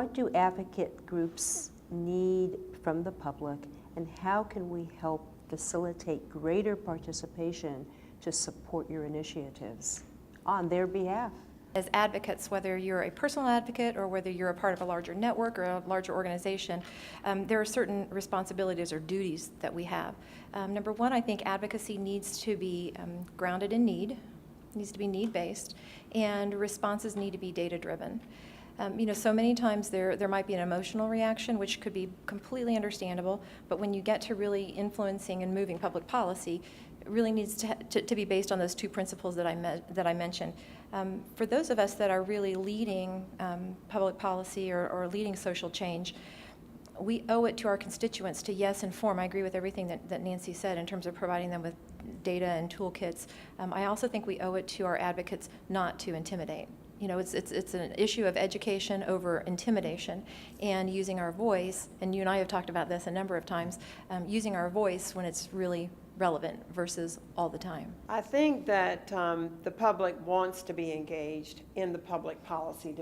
what do advocate groups need from the public, and how can we help facilitate greater participation to support your initiatives on their behalf? As advocates, whether you're a personal advocate or whether you're a part of a larger network or a larger organization, there are certain responsibilities or duties that we have. Number one, I think advocacy needs to be grounded in need, needs to be need-based, and responses need to be data-driven. So many times there might be an emotional reaction, which could be completely understandable, but when you get to really influencing and moving public policy, it really needs to be based on those two principles that I mentioned. For those of us that are really leading public policy or leading social change, we owe it to our constituents to, yes, inform. I agree with everything that Nancy said in terms of providing them with data and toolkits. I also think we owe it to our advocates not to intimidate. It's an issue of education over intimidation, and using our voice, and you and I have talked about this a number of times, using our voice when it's really relevant versus all the time. I think that the public wants to be engaged in the public policy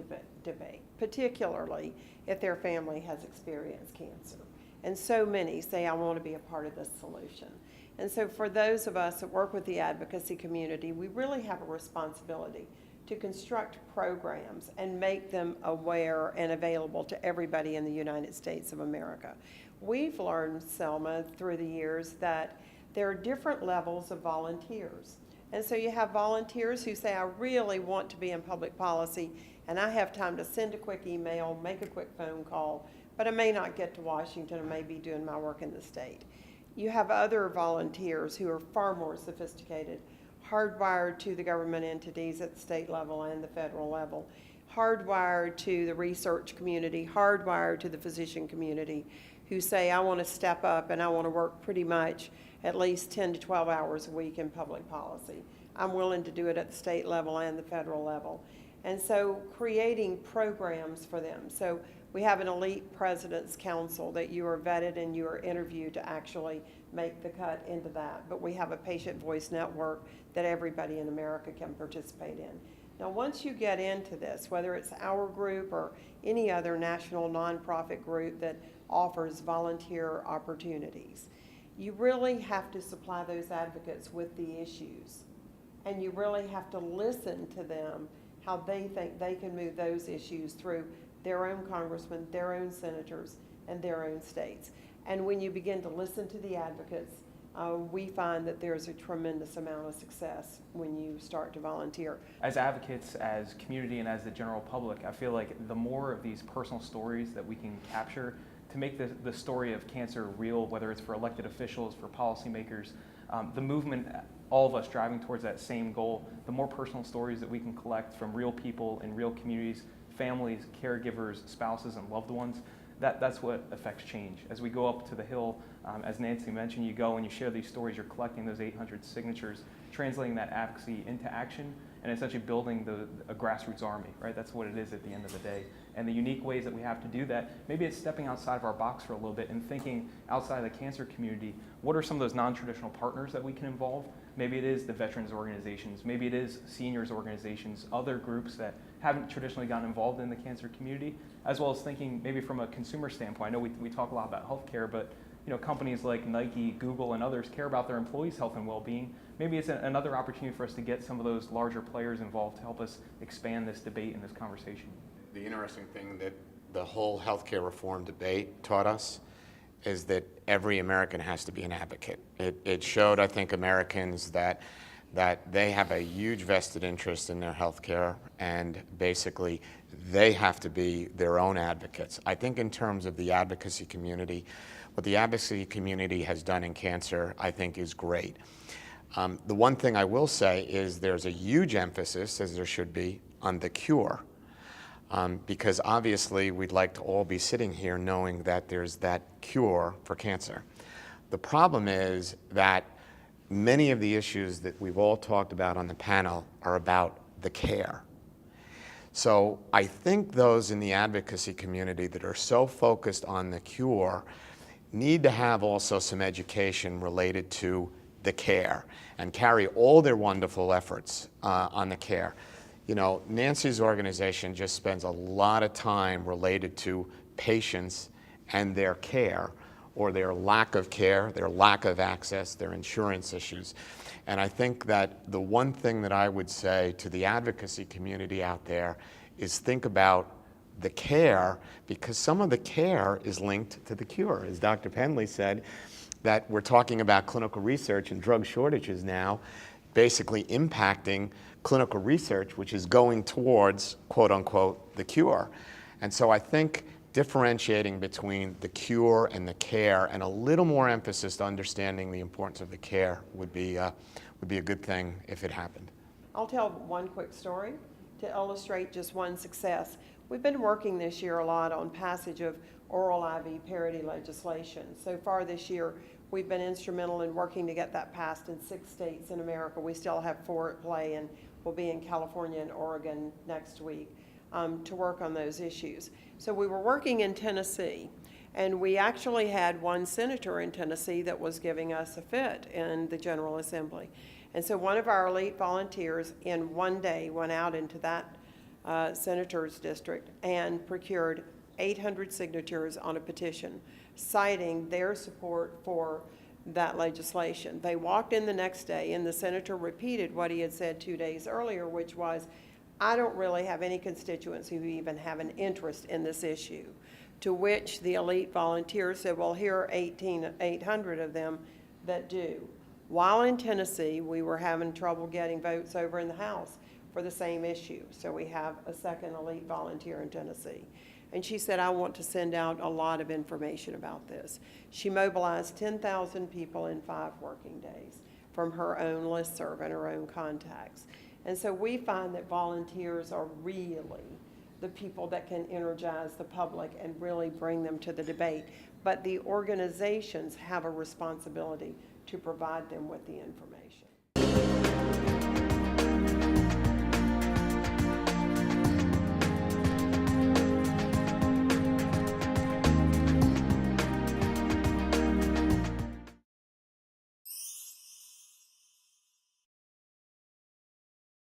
debate, particularly if their family has experienced cancer. And so many say, I want to be a part of this solution. And so for those of us that work with the advocacy community, we really have a responsibility to construct programs and make them aware and available to everybody in the United States of America. We've learned, Selma, through the years that there are different levels of volunteers. And so you have volunteers who say, I really want to be in public policy, and I have time to send a quick email, make a quick phone call, but I may not get to Washington. I may be doing my work in the state. You have other volunteers who are far more sophisticated, hardwired to the government entities at the state level and the federal level, hardwired to the research community, hardwired to the physician community, who say, I want to step up and I want to work pretty much at least 10 to 12 hours a week in public policy. I'm willing to do it at the state level and the federal level. And so creating programs for them. So we have an elite president's council that you are vetted and you are interviewed to actually make the cut into that. But we have a patient voice network that everybody in America can participate in. Now, once you get into this, whether it's our group or any other national nonprofit group that offers volunteer opportunities, you really have to supply those advocates with the issues. And you really have to listen to them, how they think they can move those issues through their own congressmen, their own senators, and their own states. And when you begin to listen to the advocates, we find that there's a tremendous amount of success when you start to volunteer. As advocates, as community, and as the general public, I feel like the more of these personal stories that we can capture to make the story of cancer real, whether it's for elected officials, for policymakers, the movement, all of us driving towards that same goal, the more personal stories that we can collect from real people in real communities, families, caregivers, spouses, and loved ones, that's what affects change. As we go up to the Hill, as Nancy mentioned, you go and you share these stories, you're collecting those 800 signatures, translating that advocacy into action, and essentially building a grassroots army, right? That's what it is at the end of the day. And the unique ways that we have to do that, maybe it's stepping outside of our box for a little bit and thinking outside of the cancer community, what are some of those non-traditional partners that we can involve? Maybe it is the veterans organizations, maybe it is seniors organizations, other groups that haven't traditionally gotten involved in the cancer community, as well as thinking maybe from a consumer standpoint. I know we talk a lot about healthcare, but companies like Nike, Google, and others care about their employees' health and well-being. Maybe it's another opportunity for us to get some of those larger players involved to help us expand this debate and this conversation. The interesting thing that the whole healthcare reform debate taught us is that every American has to be an advocate. It showed, I think, Americans that they have a huge vested interest in their healthcare, and basically they have to be their own advocates. I think in terms of the advocacy community, what the advocacy community has done in cancer, I think, is great. The one thing I will say is there's a huge emphasis, as there should be, on the cure. Because obviously we'd like to all be sitting here knowing that there's that cure for cancer. The problem is that many of the issues that we've all talked about on the panel are about the care. So I think those in the advocacy community that are so focused on the cure need to have also some education related to the care and carry all their wonderful efforts on the care. you know, Nancy's organization just spends a lot of time related to patients and their care, or their lack of care, their lack of access, their insurance issues. And I think that the one thing that I would say to the advocacy community out there is think about the care, because some of the care is linked to the cure. As Dr. Penley said, that we're talking about clinical research and drug shortages now, basically impacting clinical research, which is going towards, quote unquote, the cure. And so I think differentiating between the cure and the care, and a little more emphasis to understanding the importance of the care would be a good thing if it happened. I'll tell one quick story to illustrate just one success. We've been working this year a lot on passage of oral IV parity legislation. So far this year, we've been instrumental in working to get that passed in 6 states in America. We still have 4 at play, and we'll be in California and Oregon next week to work on those issues. So we were working in Tennessee, and we actually had one senator in Tennessee that was giving us a fit in the General Assembly. And so one of our elite volunteers in one day went out into that senator's district and procured 800 signatures on a petition citing their support for that legislation. They walked in the next day, and the senator repeated what he had said 2 days earlier, which was, I don't really have any constituents who even have an interest in this issue. To which the elite volunteers said, well, here are 800 of them that do. While in Tennessee, we were having trouble getting votes over in the House for the same issue. So we have a second elite volunteer in Tennessee. And she said, I want to send out a lot of information about this. She mobilized 10,000 people in 5 working days from her own listserv and her own contacts. And so we find that volunteers are really the people that can energize the public and really bring them to the debate. But the organizations have a responsibility to provide them with the information.